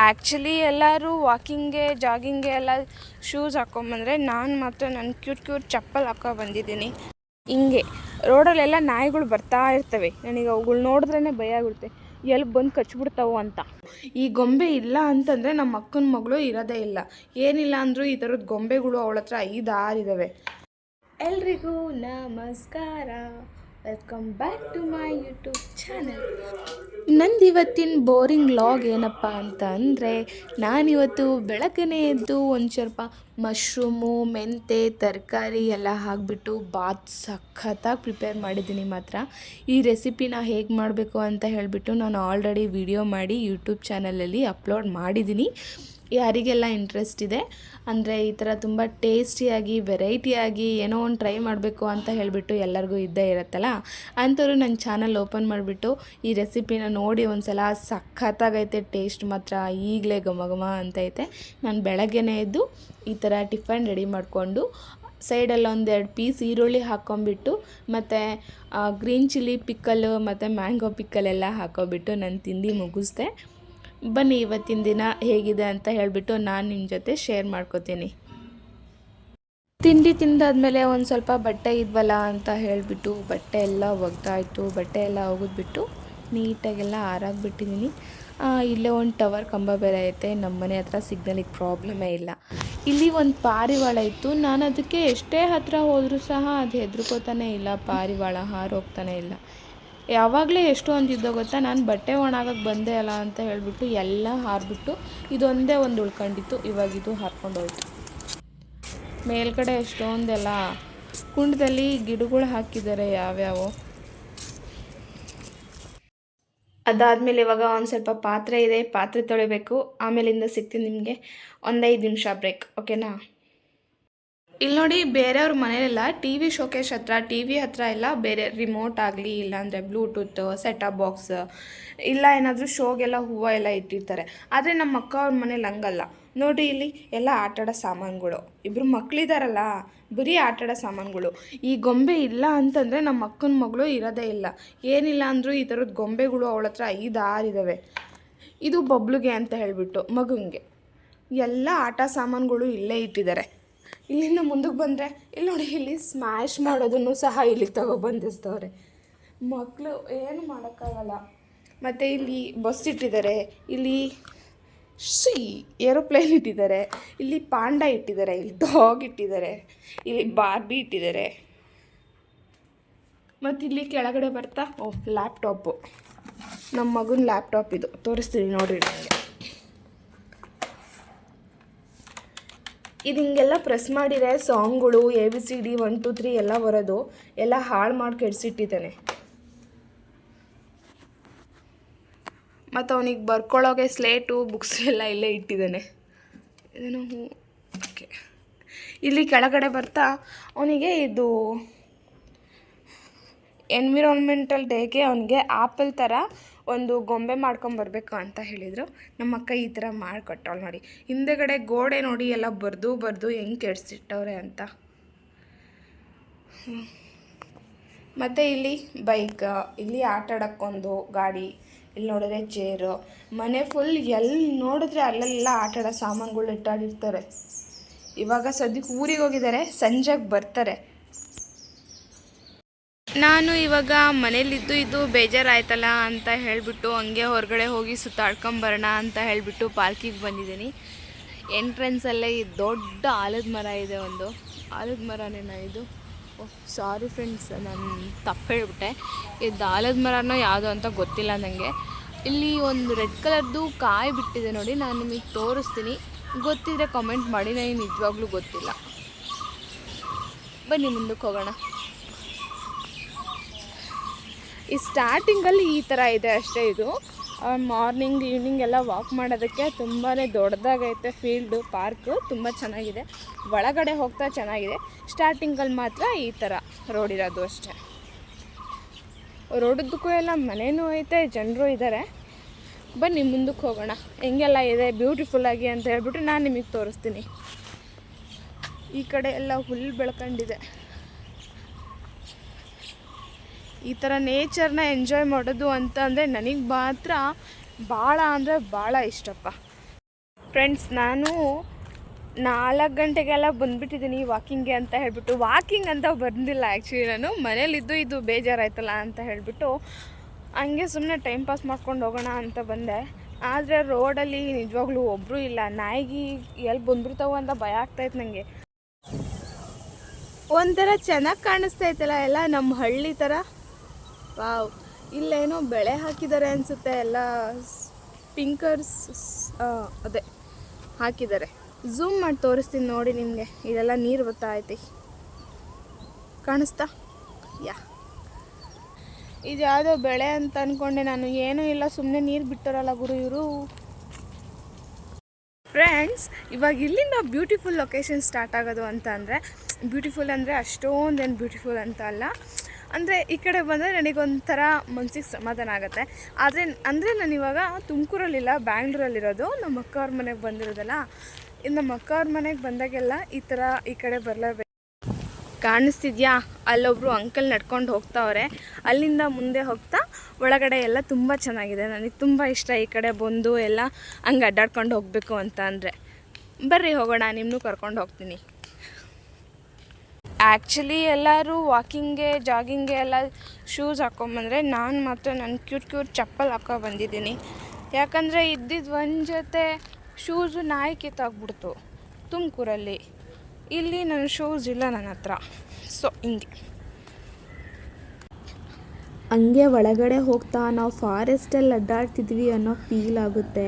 Actually ಎಲ್ಲರೂ ವಾಕಿಂಗ್ಗೆ ಜಾಗಿಂಗ್ಗೆ ಎಲ್ಲ shoes ಹಾಕ್ಕೊಂಬಂದರೆ ನಾನು ಮಾತ್ರ ನನ್ನ ಕ್ಯೂಟ್ ಚಪ್ಪಲ್ ಹಾಕೋ ಬಂದಿದ್ದೀನಿ. ಹಿಂಗೆ ರೋಡಲ್ಲೆಲ್ಲ ನಾಯಿಗಳು ಬರ್ತಾ ಇರ್ತವೆ, ನನಗೆ ಅವುಗಳು ನೋಡಿದ್ರೇ ಭಯ ಆಗುತ್ತೆ, ಎಲ್ಲಿ ಬಂದು ಕಚ್ಬಿಡ್ತಾವೆ ಅಂತ. ಈ ಗೊಂಬೆ ಇಲ್ಲ ಅಂತಂದರೆ ನಮ್ಮ ಅಕ್ಕನ ಮಗಳು ಇರೋದೇ ಇಲ್ಲ. ಏನಿಲ್ಲ ಅಂದರೂ ಈ ಥರದ ಗೊಂಬೆಗಳು ಅವಳ ಹತ್ರ 5-6 ಇದ್ದಾವೆ. ಎಲ್ರಿಗೂ ನಮಸ್ಕಾರ, welcome back to my YouTube channel. ನಂದು ಇವತ್ತಿನ ಬೋರಿಂಗ್ ಲಾಗ್ ಏನಪ್ಪ ಅಂತ ಅಂದರೆ, ನಾನಿವತ್ತು ಬೆಳಗ್ಗೆನೇ ಎದ್ದು ಒಂದು ಸ್ವಲ್ಪ ಮಶ್ರೂಮು, ಮೆಂತೆ, ತರಕಾರಿ ಎಲ್ಲ ಹಾಕಿಬಿಟ್ಟು ಬಾತ್ ಸಖತ್ತಾಗಿ ಪ್ರಿಪೇರ್ ಮಾಡಿದ್ದೀನಿ. ಮಾತ್ರ ಈ ರೆಸಿಪಿನ ಹೇಗೆ ಮಾಡಬೇಕು ಅಂತ ಹೇಳಿಬಿಟ್ಟು ನಾನು ಆಲ್ರೆಡಿ ವಿಡಿಯೋ ಮಾಡಿ ಯೂಟ್ಯೂಬ್ ಚಾನಲಲ್ಲಿ ಅಪ್ಲೋಡ್ ಮಾಡಿದ್ದೀನಿ. ಯಾರಿಗೆಲ್ಲ ಇಂಟ್ರೆಸ್ಟ್ ಇದೆ ಅಂದರೆ ಈ ಥರ ತುಂಬ ಟೇಸ್ಟಿಯಾಗಿ ವೆರೈಟಿಯಾಗಿ ಏನೋ ಒಂದು ಟ್ರೈ ಮಾಡಬೇಕು ಅಂತ ಹೇಳಿಬಿಟ್ಟು ಎಲ್ಲರಿಗೂ ಇದ್ದೇ ಇರುತ್ತಲ್ಲ, ಅಂಥವ್ರು ನನ್ನ ಚಾನಲ್ ಓಪನ್ ಮಾಡಿಬಿಟ್ಟು ಈ ರೆಸಿಪಿನ ನೋಡಿ ಒಂದು ಸಲ. ಸಖತ್ತಾಗೈತೆ, ಟೇಸ್ಟ್ ಮಾತ್ರ ಈಗಲೇ ಘಮ ಅಂತೈತೆ. ನಾನು ಬೆಳಗ್ಗೆನೇ ಎದ್ದು ಈ ಥರ ಟಿಫನ್ ರೆಡಿ ಮಾಡಿಕೊಂಡು ಸೈಡಲ್ಲಿ 1-2 ಪೀಸ್ ಈರುಳ್ಳಿ ಹಾಕ್ಕೊಂಬಿಟ್ಟು ಮತ್ತು ಗ್ರೀನ್ ಚಿಲ್ಲಿ ಪಿಕ್ಕಲ್ಲು ಮತ್ತು ಮ್ಯಾಂಗೋ ಪಿಕ್ಕಲೆಲ್ಲ ಹಾಕ್ಕೊಬಿಟ್ಟು ನಾನು ತಿಂದು ಮುಗಿಸ್ದೆ. ಬನ್ನಿ ಇವತ್ತಿನ ದಿನ ಹೇಗಿದೆ ಅಂತ ಹೇಳಿಬಿಟ್ಟು ನಾನು ನಿಮ್ಮ ಜೊತೆ ಶೇರ್ ಮಾಡ್ಕೋತೀನಿ. ತಿಂಡಿ ತಿಂದಾದ್ಮೇಲೆ ಒಂದು ಸ್ವಲ್ಪ ಬಟ್ಟೆ ಇದ್ವಲ್ಲ ಅಂತ ಹೇಳಿಬಿಟ್ಟು ಬಟ್ಟೆ ಎಲ್ಲ ಒಗ್ದಾಯಿತು. ಬಟ್ಟೆ ಎಲ್ಲ ಒಗೆದ್ಬಿಟ್ಟು ನೀಟಾಗೆಲ್ಲ ಆರಾಗ್ಬಿಟ್ಟಿದ್ದೀನಿ. ಇಲ್ಲೇ ಒಂದು ಟವರ್ ಕಂಬ ಬೇರೆ ಐತೆ, ನಮ್ಮ ಮನೆ ಹತ್ರ ಸಿಗ್ನಲಿಗೆ ಪ್ರಾಬ್ಲಮೇ ಇಲ್ಲ. ಇಲ್ಲಿ ಒಂದು ಪಾರಿವಾಳ ಇತ್ತು, ನಾನು ಅದಕ್ಕೆ ಎಷ್ಟೇ ಹತ್ತಿರ ಹೋದರೂ ಸಹ ಅದು ಹೆದರ್ಕೋತಾನೆ ಇಲ್ಲ. ಪಾರಿವಾಳ ಹಾರೋಗ್ತಾನೆ ಇಲ್ಲ. ಯಾವಾಗಲೇ ಎಷ್ಟು ಅಂತಿದ್ದೋ ಗೊತ್ತಾ, ನಾನು ಬಟ್ಟೆ ಒಣಗಕ್ಕೆ ಬಂದೆ ಅಲ್ಲ ಅಂತ ಹೇಳಿಬಿಟ್ಟು ಎಲ್ಲ ಹಾರಿಬಿಟ್ಟು ಇದೊಂದೇ ಒಂದು ಉಳ್ಕೊಂಡಿತ್ತು. ಇವಾಗ ಇದು ಹಾರ್ಕೊಂಡು ಹೋಯ್ತು. ಮೇಲ್ಗಡೆ ಎಷ್ಟೊಂದೆಲ್ಲ ಕುಂಡದಲ್ಲಿ ಗಿಡಗಳು ಹಾಕಿದ್ದಾರೆ ಯಾವ್ಯಾವೋ. ಅದಾದಮೇಲೆ ಇವಾಗ ಒಂದು ಸ್ವಲ್ಪ ಪಾತ್ರೆ ಇದೆ, ಪಾತ್ರೆ ತೊಳಿಬೇಕು. ಆಮೇಲಿಂದ ಸಿಗ್ತೀನಿ ನಿಮಗೆ. 1-5 ನಿಮಿಷ ಬ್ರೇಕ್, ಓಕೆನಾ? ಇಲ್ಲಿ ನೋಡಿ, ಬೇರೆಯವ್ರ ಮನೆಯಲ್ಲ ಟಿ ವಿ ಶೋಕೇಶ್ ಹತ್ರ, ಟಿ ವಿ ಹತ್ರ ಎಲ್ಲ ಬೇರೆ ರಿಮೋಟ್ ಆಗಲಿ, ಇಲ್ಲಾಂದರೆ ಬ್ಲೂಟೂತ್ ಸೆಟಪ್ ಬಾಕ್ಸ್, ಇಲ್ಲ ಏನಾದರೂ ಶೋಗೆಲ್ಲ ಹೂವು ಎಲ್ಲ ಇಟ್ಟಿರ್ತಾರೆ. ಆದರೆ ನಮ್ಮ ಅಕ್ಕ ಅವ್ರ ಮನೇಲಿ ಹಂಗಲ್ಲ ನೋಡಿ. ಇಲ್ಲಿ ಎಲ್ಲ ಆಟಾಡೋ ಸಾಮಾನುಗಳು, ಇಬ್ಬರು ಮಕ್ಕಳಿದಾರಲ್ಲ, ಬರೀ ಆಟಾಡೋ ಸಾಮಾನುಗಳು. ಈ ಗೊಂಬೆ ಇಲ್ಲ ಅಂತಂದರೆ ನಮ್ಮ ಅಕ್ಕನ ಮಗಳು ಇರೋದೇ ಇಲ್ಲ. ಏನಿಲ್ಲ ಅಂದರೂ ಈ ಥರದ ಗೊಂಬೆಗಳು ಅವಳ ಹತ್ರ 5-6 ಇದ್ದಾವೆ. ಇದು ಬಬ್ಲುಗೆ ಅಂತ ಹೇಳಿಬಿಟ್ಟು ಮಗುಂಗೆ ಎಲ್ಲ ಆಟ ಸಾಮಾನುಗಳು ಇಲ್ಲೇ ಇಟ್ಟಿದ್ದಾರೆ. ಇಲ್ಲಿಂದ ಮುಂದಕ್ಕೆ ಬಂದರೆ ಇಲ್ಲಿ ನೋಡಿ, ಇಲ್ಲಿ ಸ್ಮ್ಯಾಶ್ ಮಾಡೋದನ್ನು ಸಹ ಇಲ್ಲಿಗೆ ತಗೊಬಂದಿಸ್ತವ್ರೆ. ಮಕ್ಕಳು ಏನು ಮಾಡೋಕ್ಕಾಗಲ್ಲ. ಮತ್ತು ಇಲ್ಲಿ ಬಸ್ ಇಟ್ಟಿದ್ದಾರೆ, ಇಲ್ಲಿ ಏರೋಪ್ಲೇನ್ ಇಟ್ಟಿದ್ದಾರೆ, ಇಲ್ಲಿ ಪಾಂಡ ಇಟ್ಟಿದ್ದಾರೆ, ಇಲ್ಲಿ ಡಾಗ್ ಇಟ್ಟಿದ್ದಾರೆ, ಇಲ್ಲಿ ಬಾರ್ಬಿ ಇಟ್ಟಿದ್ದಾರೆ. ಮತ್ತು ಇಲ್ಲಿ ಕೆಳಗಡೆ ಬರ್ತಾ ಲ್ಯಾಪ್ಟಾಪು, ನಮ್ಮ ಮಗನ ಲ್ಯಾಪ್ಟಾಪ್ ಇದು ತೋರಿಸ್ತೀನಿ ನೋಡಿರಿ ನನಗೆ. ಇದು ಹಿಂಗೆಲ್ಲ ಪ್ರೆಸ್ ಮಾಡಿದರೆ ಸಾಂಗ್ಗಳು ABCD 1 2 3 ಎಲ್ಲ ಬರೋದು ಎಲ್ಲ ಹಾಳು ಮಾಡಿ ಕೆಡಿಸಿಟ್ಟಿದ್ದಾನೆ. ಮತ್ತು ಅವನಿಗೆ ಬರ್ಕೊಳ್ಳೋಗೆ ಸ್ಲೇಟು ಬುಕ್ಸ್ ಎಲ್ಲ ಇಲ್ಲೇ ಇಟ್ಟಿದ್ದಾನೆ. ಇದನ್ನು ಓಕೆ. ಇಲ್ಲಿ ಕೆಳಗಡೆ ಬರ್ತಾ ಅವನಿಗೆ ಇದು ಎನ್ವಿರಾನ್ಮೆಂಟಲ್ ಡೇಗೆ ಅವನಿಗೆ ಆ್ಯಪಲ್ ಥರ ಒಂದು ಗೊಂಬೆ ಮಾಡ್ಕೊಂಬರ್ಬೇಕು ಅಂತ ಹೇಳಿದರು. ನಮ್ಮ ಅಕ್ಕ ಈ ಥರ ಮಾಡಿಕೊಟ್ಟವಳು ನೋಡಿ. ಹಿಂದೆಗಡೆ ಗೋಡೆ ನೋಡಿ ಎಲ್ಲ ಬರೆದು ಹೆಂಗೆ ಕೆಡಿಸಿಟ್ಟವ್ರೆ ಅಂತ. ಮತ್ತು ಇಲ್ಲಿ ಬೈಕ್, ಇಲ್ಲಿ ಆಟಾಡೋಕ್ಕೊಂದು ಗಾಡಿ, ಇಲ್ಲಿ ನೋಡಿದ್ರೆ ಚೇರು, ಮನೆ ಫುಲ್ ಎಲ್ಲಿ ನೋಡಿದ್ರೆ ಅಲ್ಲೆಲ್ಲ ಆಟಾಡೋ ಸಾಮಾನುಗಳು ಇಟ್ಟಾಡಿರ್ತಾರೆ. ಇವಾಗ ಸದ್ಯಕ್ಕೆ ಊರಿಗೆ ಹೋಗಿದ್ದಾರೆ, ಸಂಜೆಗೆ ಬರ್ತಾರೆ. ನಾನು ಇವಾಗ ಮನೇಲಿದ್ದು ಇದು ಬೇಜಾರಾಯ್ತಲ್ಲ ಅಂತ ಹೇಳಿಬಿಟ್ಟು ಹಂಗೆ ಹೊರಗಡೆ ಹೋಗಿ ಸುತ್ತಾಡ್ಕೊಂಬರೋಣ ಅಂತ ಹೇಳಿಬಿಟ್ಟು ಪಾರ್ಕಿಗೆ ಬಂದಿದ್ದೀನಿ. ಎಂಟ್ರೆನ್ಸಲ್ಲೇ ಈ ದೊಡ್ಡ ಆಲದ ಮರ ಇದೆ, ಒಂದು ಆಲದ ಮರನೇನಾ ಇದು? ಸಾರಿ ಫ್ರೆಂಡ್ಸ್, ನಾನು ತಪ್ಪು ಹೇಳಿಬಿಟ್ಟೆ. ಇದು ಆಲದ ಮರನೋ ಯಾವುದೋ ಅಂತ ಗೊತ್ತಿಲ್ಲ ನನಗೆ. ಇಲ್ಲಿ ಒಂದು ರೆಡ್ ಕಲರ್ದು ಕಾಯಿ ಬಿಟ್ಟಿದೆ ನೋಡಿ, ನಾನು ನಿಮಗೆ ತೋರಿಸ್ತೀನಿ. ಗೊತ್ತಿದ್ರೆ ಕಮೆಂಟ್ ಮಾಡಿ, ನನಗೆ ನಿಜವಾಗ್ಲೂ ಗೊತ್ತಿಲ್ಲ. ಬನ್ನಿ ಮುಂದಕ್ಕೆ ಹೋಗೋಣ. ಈ ಸ್ಟಾರ್ಟಿಂಗಲ್ಲಿ ಈ ಥರ ಇದೆ ಅಷ್ಟೇ. ಇದು ಮಾರ್ನಿಂಗ್ ಈವ್ನಿಂಗ್ ಎಲ್ಲ ವಾಕ್ ಮಾಡೋದಕ್ಕೆ ತುಂಬಾ ದೊಡ್ಡದಾಗೈತೆ. ಫೀಲ್ಡು ಪಾರ್ಕು ತುಂಬ ಚೆನ್ನಾಗಿದೆ. ಒಳಗಡೆ ಹೋಗ್ತಾ ಚೆನ್ನಾಗಿದೆ. ಸ್ಟಾರ್ಟಿಂಗಲ್ಲಿ ಮಾತ್ರ ಈ ಥರ ರೋಡ್ ಇರೋದು ಅಷ್ಟೇ. ರೋಡದ್ದಕ್ಕೂ ಎಲ್ಲ ಮನೆಯೂ ಐತೆ, ಜನರು ಇದ್ದಾರೆ. ಬನ್ನಿ ಮುಂದಕ್ಕೆ ಹೋಗೋಣ. ಹೆಂಗೆಲ್ಲ ಇದೆ ಬ್ಯೂಟಿಫುಲ್ಲಾಗಿ ಅಂತ ಹೇಳ್ಬಿಟ್ಟು ನಾನು ನಿಮಗೆ ತೋರಿಸ್ತೀನಿ. ಈ ಕಡೆ ಎಲ್ಲ ಹುಲ್ಲು ಬೆಳ್ಕೊಂಡಿದೆ. ಈ ಥರ ನೇಚರ್ನ ಎಂಜಾಯ್ ಮಾಡೋದು ಅಂತ ಅಂದರೆ ನನಗೆ ಮಾತ್ರ ಭಾಳ ಅಂದರೆ ಭಾಳ ಇಷ್ಟಪ್ಪ. ಫ್ರೆಂಡ್ಸ್, ನಾನು 4 ಗಂಟೆಗೆಲ್ಲ ಬಂದುಬಿಟ್ಟಿದ್ದೀನಿ ವಾಕಿಂಗ್ಗೆ ಅಂತ ಹೇಳ್ಬಿಟ್ಟು. ವಾಕಿಂಗ್ ಅಂತ ಬಂದಿಲ್ಲ ಆ್ಯಕ್ಚುಲಿ, ನಾನು ಮನೇಲಿದ್ದು ಇದು ಬೇಜಾರಾಯ್ತಲ್ಲ ಅಂತ ಹೇಳಿಬಿಟ್ಟು ಹಂಗೆ ಸುಮ್ಮನೆ ಟೈಮ್ ಪಾಸ್ ಮಾಡ್ಕೊಂಡು ಹೋಗೋಣ ಅಂತ ಬಂದೆ. ಆದರೆ ರೋಡಲ್ಲಿ ನಿಜವಾಗ್ಲೂ ಒಬ್ಬರು ಇಲ್ಲ. ನಾಯಿಗೆ ಎಲ್ಲಿ ಬಂದ್ಬಿಡ್ತಾವೆ ಅಂತ ಭಯ ಆಗ್ತಾಯಿತ್ತು ನನಗೆ. ಒಂಥರ ಚೆನ್ನಾಗಿ ಕಾಣಿಸ್ತೈತಲ್ಲ ಎಲ್ಲ ನಮ್ಮ ಹಳ್ಳಿ ಥರ. ವಾವ್, ಇಲ್ಲೇನೋ ಬೆಳೆ ಹಾಕಿದ್ದಾರೆ ಅನಿಸುತ್ತೆ, ಎಲ್ಲ ಸ್ಪಿಂಕರ್ಸ್ ಅದೇ ಹಾಕಿದ್ದಾರೆ. ಝೂಮ್ ಮಾಡಿ ತೋರಿಸ್ತೀನಿ ನೋಡಿ ನಿಮಗೆ. ಇದೆಲ್ಲ ನೀರು ಬರ್ತಾ ಐತಿ, ಕಾಣಿಸ್ತಾ? ಇದು ಯಾವುದೋ ಬೆಳೆ ಅಂತ ಅಂದ್ಕೊಂಡೆ ನಾನು. ಏನೂ ಇಲ್ಲ, ಸುಮ್ಮನೆ ನೀರು ಬಿಟ್ಟರಲ್ಲ ಗುರು ಇವರು. ಫ್ರೆಂಡ್ಸ್, ಇವಾಗ ಇಲ್ಲಿಂದ ಬ್ಯೂಟಿಫುಲ್ ಲೊಕೇಶನ್ ಸ್ಟಾರ್ಟ್ ಆಗೋದು ಅಂತ ಅಂದರೆ, ಬ್ಯೂಟಿಫುಲ್ ಅಂದರೆ ಅಷ್ಟೊಂದೇನು ಬ್ಯೂಟಿಫುಲ್ ಅಂತ ಅಲ್ಲ, ಅಂದರೆ ಈ ಕಡೆ ಬಂದರೆ ನನಗೊಂಥರ ಮನಸ್ಸಿಗೆ ಸಮಾಧಾನ ಆಗುತ್ತೆ. ಆದರೆ ನಾನು ಇವಾಗ ತುಮಕೂರಲ್ಲಿಲ್ಲ, ಬ್ಯಾಂಗ್ಳೂರಲ್ಲಿರೋದು. ನಮ್ಮ ಅಕ್ಕ ಅವ್ರ ಮನೆಗೆ ಬಂದಿರೋದಲ್ಲ. ಇದು ನಮ್ಮ ಅಕ್ಕ ಅವ್ರ ಮನೆಗೆ ಬಂದಾಗೆಲ್ಲ ಈ ಥರ ಈ ಕಡೆ ಬರಲೇಬೇಕು. ಕಾಣಿಸ್ತಿದ್ಯಾ? ಅಲ್ಲೊಬ್ಬರು ಅಂಕಲ್ ನಡ್ಕೊಂಡು ಹೋಗ್ತಾವ್ರೆ. ಅಲ್ಲಿಂದ ಮುಂದೆ ಹೋಗ್ತಾ ಒಳಗಡೆ ಎಲ್ಲ ತುಂಬ ಚೆನ್ನಾಗಿದೆ. ನನಗೆ ತುಂಬ ಇಷ್ಟ ಈ ಕಡೆ ಬಂದು ಎಲ್ಲ ಹಂಗೆ ಅಡ್ಡಾಡ್ಕೊಂಡು ಹೋಗಬೇಕು ಅಂತ ಅಂದರೆ. ಬರ್ರಿ ಹೋಗೋಣ, ನಿಮ್ಮನ್ನೂ ಕರ್ಕೊಂಡು ಹೋಗ್ತೀನಿ. ಆ್ಯಕ್ಚುಲಿ ಎಲ್ಲರೂ ವಾಕಿಂಗ್ಗೆ ಜಾಗಿಂಗ್ಗೆ ಎಲ್ಲ ಶೂಸ್ ಹಾಕ್ಕೊಂಬಂದರೆ, ನಾನು ಮಾತ್ರ ನನ್ನ ಕ್ಯೂಟ್ ಚಪ್ಪಲ್ ಹಾಕೋ ಬಂದಿದ್ದೀನಿ. ಯಾಕಂದರೆ ಇದ್ದಿದ್ದು ಒಂದು ಜೊತೆ ಶೂಸು ನಾಯಿ ಕಿತ್ತಾಗ್ಬಿಡ್ತು ತುಮಕೂರಲ್ಲಿ. ಇಲ್ಲಿ ನನ್ನ ಶೂಸ್ ಇಲ್ಲ ನನ್ನ ಹತ್ರ, ಸೊ ಹಂಗೆ ಒಳಗಡೆ ಹೋಗ್ತಾ ನಾವು ಫಾರೆಸ್ಟಲ್ಲಿ ಅಡ್ಡಾಡ್ತಿದ್ವಿ ಅನ್ನೋ ಫೀಲ್ ಆಗುತ್ತೆ.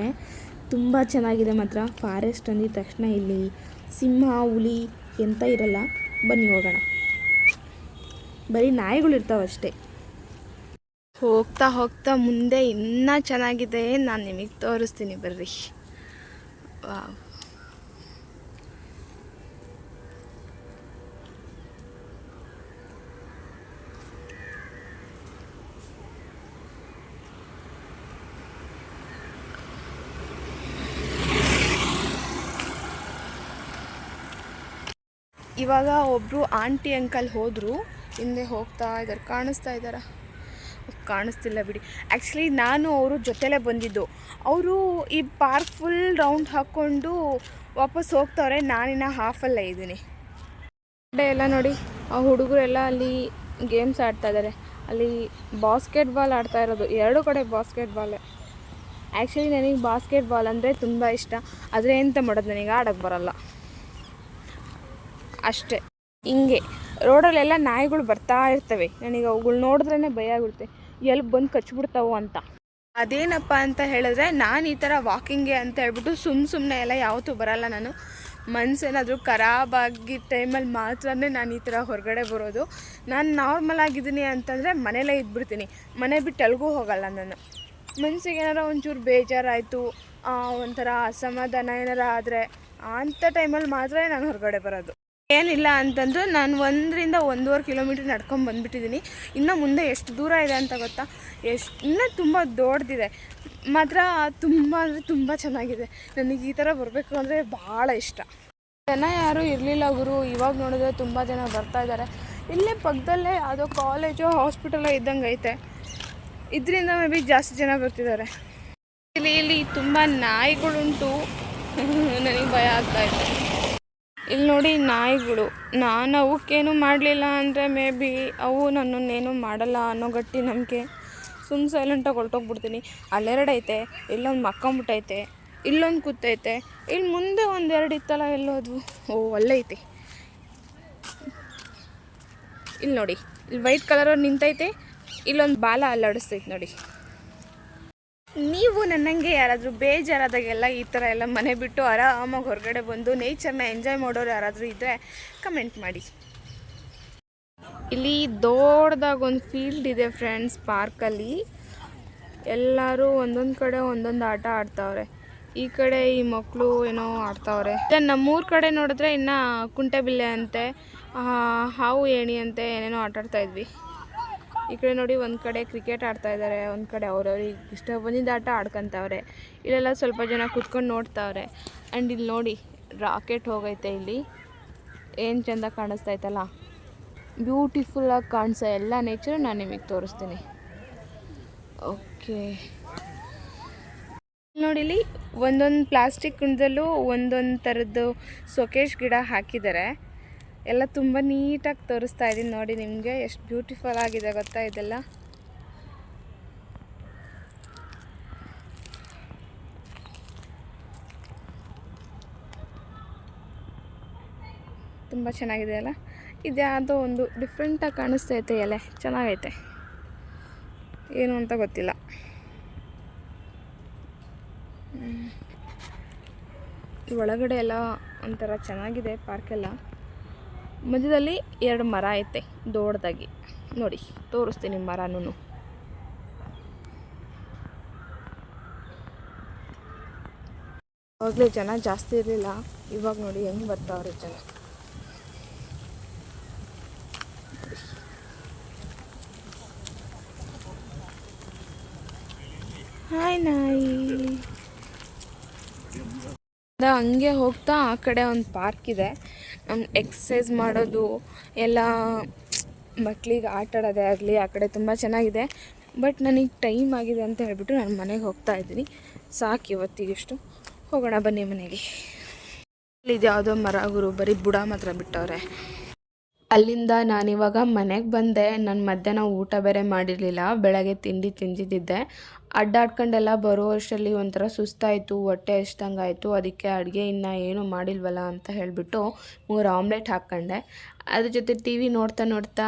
ತುಂಬ ಚೆನ್ನಾಗಿದೆ ಮಾತ್ರ. ಫಾರೆಸ್ಟ್ ಅಂದಿದ ತಕ್ಷಣ ಇಲ್ಲಿ ಸಿಂಹ, ಹುಲಿ ಎಂತ ಇರಲ್ಲ. ಬನ್ನಿ ಹೋಗೋಣ. ಬರೀ ನಾಯಿಗಳಿರ್ತಾವಷ್ಟೇ. ಹೋಗ್ತಾ ಹೋಗ್ತಾ ಮುಂದೆ ಇನ್ನೂ ಚೆನ್ನಾಗಿದೆ, ನಾನು ನಿಮಗೆ ತೋರಿಸ್ತೀನಿ ಬರ್ರಿ. ವಾವ್, ಇವಾಗ ಒಬ್ಬರು ಆಂಟಿ ಅಂಕಲ್ ಹೋದರು, ಹಿಂದೆ ಹೋಗ್ತಾ ಇದ್ದಾರೆ. ಕಾಣಿಸ್ತಾ ಇದ್ದಾರಾ? ಕಾಣಿಸ್ತಿಲ್ಲ ಬಿಡಿ. ಆ್ಯಕ್ಚುಲಿ ನಾನು ಅವರು ಜೊತೆಲೇ ಬಂದಿದ್ದು. ಅವರು ಈ ಪಾರ್ಕ್ ಫುಲ್ ರೌಂಡ್ ಹಾಕ್ಕೊಂಡು ವಾಪಸ್ ಹೋಗ್ತವ್ರೆ. ನಾನಿನ್ನ ಹಾಫಲ್ಲೇ ಇದ್ದೀನಿ. ಕಡೆ ಎಲ್ಲ ನೋಡಿ, ಆ ಹುಡುಗರೆಲ್ಲ ಅಲ್ಲಿ ಗೇಮ್ಸ್ ಆಡ್ತಾಯಿದ್ದಾರೆ. ಅಲ್ಲಿ ಬಾಸ್ಕೆಟ್ಬಾಲ್ ಆಡ್ತಾ ಇರೋದು, ಎರಡು ಕಡೆ ಬಾಸ್ಕೆಟ್ಬಾಲೇ. ಆ್ಯಕ್ಚುಲಿ ನನಗೆ ಬಾಸ್ಕೆಟ್ಬಾಲ್ ಅಂದರೆ ತುಂಬ ಇಷ್ಟ. ಆದರೆ ಎಂತ ಮಾಡೋದು, ನನಗೆ ಆಡೋಕ್ಕೆ ಬರಲ್ಲ ಅಷ್ಟೇ. ಹಿಂಗೆ ರೋಡಲ್ಲೆಲ್ಲ ನಾಯಿಗಳು ಬರ್ತಾ ಇರ್ತವೆ. ನನಗೆ ಅವುಗಳು ನೋಡಿದ್ರೇ ಭಯ ಆಗುತ್ತೆ, ಎಲ್ಲಿ ಬಂದು ಕಚ್ಬಿಡ್ತಾವೋ ಅಂತ. ಅದೇನಪ್ಪ ಅಂತ ಹೇಳಿದ್ರೆ, ನಾನು ಈ ಥರ ವಾಕಿಂಗ್ಗೆ ಅಂತ ಹೇಳ್ಬಿಟ್ಟು ಸುಮ್ಮನೆ ಎಲ್ಲ ಯಾವತ್ತೂ ಬರಲ್ಲ. ನಾನು ಮನಸ್ಸೇನಾದರೂ ಖರಾಬ್ ಆಗಿದ್ದ ಟೈಮಲ್ಲಿ ಮಾತ್ರನೇ ನಾನು ಈ ಥರ ಹೊರಗಡೆ ಬರೋದು. ನಾನು ನಾರ್ಮಲ್ ಆಗಿದ್ದೀನಿ ಅಂತಂದರೆ ಮನೇಲೇ ಇದ್ಬಿಡ್ತೀನಿ. ಮನೆ ಬಿಟ್ಟು ಎಲ್ಗೂ ಹೋಗಲ್ಲ ನಾನು. ಮನಸ್ಸಿಗೆ ಏನಾರ ಒಂಚೂರು ಬೇಜಾರಾಯಿತು, ಒಂಥರ ಅಸಮಾಧಾನ ಏನಾರ ಆದರೆ ಅಂಥ ಟೈಮಲ್ಲಿ ಮಾತ್ರ ನಾನು ಹೊರಗಡೆ ಬರೋದು. ಏನಿಲ್ಲ ಅಂತಂದರೂ ನಾನು 1 to 1.5 ಕಿಲೋಮೀಟ್ರ್ ನಡ್ಕೊಂಡು ಬಂದುಬಿಟ್ಟಿದ್ದೀನಿ. ಇನ್ನು ಮುಂದೆ ಎಷ್ಟು ದೂರ ಇದೆ ಅಂತ ಗೊತ್ತಾ? ಇನ್ನೂ ತುಂಬ ದೊಡ್ಡದಿದೆ ಮಾತ್ರ. ತುಂಬ ಅಂದರೆ ತುಂಬ ಚೆನ್ನಾಗಿದೆ. ನನಗೆ ಈ ಥರ ಬರಬೇಕು ಅಂದರೆ ಭಾಳ ಇಷ್ಟ. ಜನ ಯಾರೂ ಇರಲಿಲ್ಲ ಗುರು. ಇವಾಗ ನೋಡಿದ್ರೆ ತುಂಬ ಜನ ಬರ್ತಾ ಇದ್ದಾರೆ. ಇಲ್ಲೇ ಪಕ್ಕದಲ್ಲೇ ಯಾವುದೋ ಕಾಲೇಜು ಹಾಸ್ಪಿಟಲೋ ಇದ್ದಂಗೆ ಐತೆ. ಇದರಿಂದ ಮೇ ಬಿ ಜಾಸ್ತಿ ಜನ ಬರ್ತಿದ್ದಾರೆ. ಇಲ್ಲಿ ತುಂಬ ನಾಯಿಗಳುಂಟು. ನನಗೆ ಭಯ ಆಗ್ತಾಯಿತ್ತು. ಇಲ್ಲಿ ನೋಡಿ ನಾಯಿಗಳು. ನಾನು ಅವಕ್ಕೇನು ಮಾಡಲಿಲ್ಲ ಅಂದರೆ ಮೇ ಬಿ ಅವು ನನ್ನನ್ನೇನು ಮಾಡಲ್ಲ ಅನ್ನೋ ಗಟ್ಟಿ ನಂಬಿಕೆ. ಸೈಲೆಂಟಾಗಿ ಹೊರಟೋಗ್ಬಿಡ್ತೀನಿ. ಅಲ್ಲೆರಡು ಐತೆ, ಇಲ್ಲೊಂದು ಮಕ್ಕೊಂಬಿಟ್ಟೈತೆ, ಇಲ್ಲೊಂದು ಕೂತೈತೆ, ಇಲ್ಲಿ ಮುಂದೆ 1-2 ಇತ್ತಲ್ಲ, ಎಲ್ಲೋದು? ಅಲ್ಲೈತೆ. ಇಲ್ಲಿ ನೋಡಿ, ಇಲ್ಲಿ ವೈಟ್ ಕಲರವ್ರು ನಿಂತೈತೆ, ಇಲ್ಲೊಂದು ಬಾಲ ಅಲ್ಲಾಡಿಸ್ತೈತೆ ನೋಡಿ. ನೀವು ನನ್ನಂಗೆ ಯಾರಾದರೂ ಬೇಜಾರಾದಾಗೆಲ್ಲ ಈ ಥರ ಎಲ್ಲ ಮನೆ ಬಿಟ್ಟು ಆರಾಮಾಗಿ ಹೊರಗಡೆ ಬಂದು ನೇಚರ್ನ ಎಂಜಾಯ್ ಮಾಡೋರು ಯಾರಾದರೂ ಇದ್ದರೆ ಕಮೆಂಟ್ ಮಾಡಿ. ಇಲ್ಲಿ ದೊಡ್ಡದಾಗಿ ಒಂದು ಫೀಲ್ಡ್ ಇದೆ ಫ್ರೆಂಡ್ಸ್, ಪಾರ್ಕಲ್ಲಿ. ಎಲ್ಲರೂ ಒಂದೊಂದು ಕಡೆ ಒಂದೊಂದು ಆಟ ಆಡ್ತಾವ್ರೆ. ಈ ಕಡೆ ಈ ಮಕ್ಕಳು ಏನೋ ಆಡ್ತಾವ್ರೆ. ನಮ್ಮೂರ ಕಡೆ ನೋಡಿದ್ರೆ ಇನ್ನು ಕುಂಟೆಬಿಲ್ಲೆ ಅಂತೆ, ಹಾವು ಏಣಿ ಅಂತೆ ಏನೇನೋ ಆಟಾಡ್ತಾಯಿದ್ವಿ. ಈ ಕಡೆ ನೋಡಿ, ಒಂದು ಕಡೆ ಕ್ರಿಕೆಟ್ ಆಡ್ತಾಯಿದ್ದಾರೆ, ಒಂದು ಕಡೆ ಅವ್ರವ್ರಿಗೆ ಇಷ್ಟ ಬಂದಿದ್ದ ಆಟ ಆಡ್ಕೊತಾವ್ರೆ. ಇಲ್ಲೆಲ್ಲ ಸ್ವಲ್ಪ ಜನ ಕೂತ್ಕೊಂಡು ನೋಡ್ತಾವ್ರೆ. ಆ್ಯಂಡ್ ಇಲ್ಲಿ ನೋಡಿ, ರಾಕೆಟ್ ಹೋಗೈತೆ. ಇಲ್ಲಿ ಏನು ಚೆಂದ ಕಾಣಿಸ್ತೈತಲ್ಲ, ಬ್ಯೂಟಿಫುಲ್ಲಾಗಿ ಕಾಣಿಸೋ ಎಲ್ಲ ನೇಚರ್ ನಾನು ನಿಮಗೆ ತೋರಿಸ್ತೀನಿ. ಓಕೆ, ನೋಡಿ ಇಲ್ಲಿ ಒಂದೊಂದು ಪ್ಲಾಸ್ಟಿಕ್ ಕುಂಡದಲ್ಲೂ ಒಂದೊಂದು ಥರದ್ದು ಸೊಕೇಶ್ ಗಿಡ ಹಾಕಿದ್ದಾರೆ. ಎಲ್ಲ ತುಂಬ ನೀಟಾಗಿ ತೋರಿಸ್ತಾ ಇದ್ದೀನಿ ನೋಡಿ ನಿಮಗೆ. ಎಷ್ಟು ಬ್ಯೂಟಿಫುಲ್ ಆಗಿದೆ ಗೊತ್ತಾ ಇದೆಲ್ಲ. ತುಂಬ ಚೆನ್ನಾಗಿದೆ ಅಲ್ಲ. ಇದು ಯಾವುದೋ ಒಂದು ಡಿಫ್ರೆಂಟಾಗಿ ಕಾಣಿಸ್ತೈತೆ ಎಲೆ, ಚೆನ್ನಾಗೈತೆ, ಏನು ಅಂತ ಗೊತ್ತಿಲ್ಲ. ಒಳಗಡೆ ಎಲ್ಲ ಒಂಥರ ಚೆನ್ನಾಗಿದೆ ಪಾರ್ಕೆಲ್ಲ. ಮಧ್ಯದಲ್ಲಿ 2 ಮರ ಐತೆ ದೊಡ್ಡದಾಗಿ, ನೋಡಿ ತೋರಿಸ್ತೀನಿ ಮರನೂ. ಆವಾಗಲೇ ಜನ ಜಾಸ್ತಿ ಇರಲಿಲ್ಲ, ಇವಾಗ ನೋಡಿ ಹೆಂಗೆ ಬರ್ತಾವ್ರೆ ಜನ. ಹಾಯ್ ನಾಯಿ. ಹಂಗೆ ಹೋಗ್ತಾ ಆ ಕಡೆ ಒಂದು ಪಾರ್ಕ್ ಇದೆ. ಎಕ್ಸಸೈಸ್ ಮಾಡೋದು ಎಲ್ಲ, ಮಕ್ಕಳಿಗೆ ಆಟ ಆಡೋದೇ ಆಗಲಿ ಆ ಕಡೆ ತುಂಬ ಚೆನ್ನಾಗಿದೆ. ಬಟ್ ನನಗೆ ಟೈಮ್ ಆಗಿದೆ ಅಂತ ಹೇಳ್ಬಿಟ್ಟು ನಾನು ಮನೆಗೆ ಹೋಗ್ತಾ ಇದ್ದೀನಿ. ಸಾಕು ಇವತ್ತಿಗೆಷ್ಟು, ಹೋಗೋಣ ಬನ್ನಿ ಮನೆಗೆ. ಇದು ಯಾವುದೋ ಮರ ಗುರು, ಬರೀ ಬುಡ ಮಾತ್ರ ಬಿಟ್ಟವ್ರೆ. ಅಲ್ಲಿಂದ ನಾನಿವಾಗ ಮನೆಗೆ ಬಂದೆ. ನಾನು ಮಧ್ಯಾಹ್ನ ಊಟ ಬೇರೆ ಮಾಡಿರಲಿಲ್ಲ, ಬೆಳಗ್ಗೆ ತಿಂಡಿ ತಿಂದಿದ್ದೆ. ಅಡ್ಡಾಡ್ಕೊಂಡೆಲ್ಲ ಬರೋ ಅಷ್ಟರಲ್ಲಿ ಒಂಥರ ಸುಸ್ತಾಯಿತು, ಹೊಟ್ಟೆ ಎಷ್ಟಂಗಾಯಿತು. ಅದಕ್ಕೆ ಅಡುಗೆ ಇನ್ನೂ ಏನೂ ಮಾಡಿಲ್ವಲ್ಲ ಅಂತ ಹೇಳಿಬಿಟ್ಟು 3 ಆಮ್ಲೆಟ್ ಹಾಕ್ಕೊಂಡೆ. ಅದ್ರ ಜೊತೆ ಟಿ ವಿ ನೋಡ್ತಾ ನೋಡ್ತಾ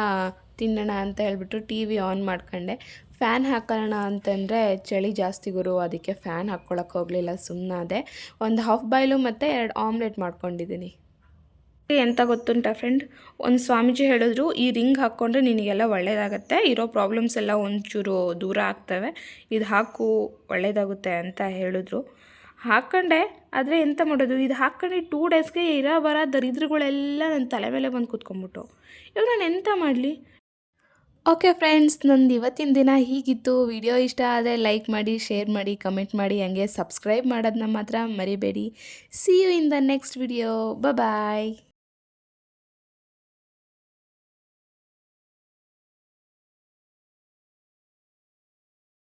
ತಿನ್ನೋಣ ಅಂತ ಹೇಳಿಬಿಟ್ಟು ಟಿ ವಿ ಆನ್ ಮಾಡ್ಕೊಂಡೆ. ಫ್ಯಾನ್ ಹಾಕೋಣ ಅಂತಂದರೆ ಚಳಿ ಜಾಸ್ತಿ ಗುರು, ಅದಕ್ಕೆ ಫ್ಯಾನ್ ಹಾಕ್ಕೊಳಕ್ಕೆ ಹೋಗಲಿಲ್ಲ, ಸುಮ್ಮನಾದೆ. ಒಂದು ಹಾಫ್ ಬಾಯ್ಲು ಮತ್ತು 2 ಆಮ್ಲೆಟ್ ಮಾಡ್ಕೊಂಡಿದ್ದೀನಿ. ಎಂತ ಗೊತ್ತುಂಟ ಫ್ರೆಂಡ್, ಒಂದು ಸ್ವಾಮೀಜಿ ಹೇಳಿದ್ರು, ಈ ರಿಂಗ್ ಹಾಕ್ಕೊಂಡ್ರೆ ನಿನಗೆಲ್ಲ ಒಳ್ಳೆಯದಾಗತ್ತೆ, ಇರೋ ಪ್ರಾಬ್ಲಮ್ಸ್ ಎಲ್ಲ ಒಂಚೂರು ದೂರ ಆಗ್ತವೆ, ಇದು ಹಾಕು ಒಳ್ಳೆಯದಾಗುತ್ತೆ ಅಂತ ಹೇಳಿದ್ರು. ಹಾಕ್ಕೊಂಡೆ. ಆದರೆ ಎಂತ ಮಾಡೋದು, ಇದು ಹಾಕ್ಕೊಂಡು 2 ಡೇಸ್ಗೆ ಇರೋ ಬರೋ ದರಿದ್ರಗಳೆಲ್ಲ ನನ್ನ ತಲೆ ಮೇಲೆ ಬಂದು ಕೂತ್ಕೊಂಡ್ಬಿಟ್ಟು. ಇವಾಗ ನಾನು ಎಂತ ಮಾಡಲಿ. ಓಕೆ ಫ್ರೆಂಡ್ಸ್, ನಂದು ಇವತ್ತಿನ ದಿನ ಹೀಗಿತ್ತು. ವಿಡಿಯೋ ಇಷ್ಟ ಆದರೆ ಲೈಕ್ ಮಾಡಿ, ಶೇರ್ ಮಾಡಿ, ಕಮೆಂಟ್ ಮಾಡಿ, ಹಂಗೆ ಸಬ್ಸ್ಕ್ರೈಬ್ ಮಾಡೋದನ್ನ ಮಾತ್ರ ಮರಿಬೇಡಿ. See you in the next video. Bye.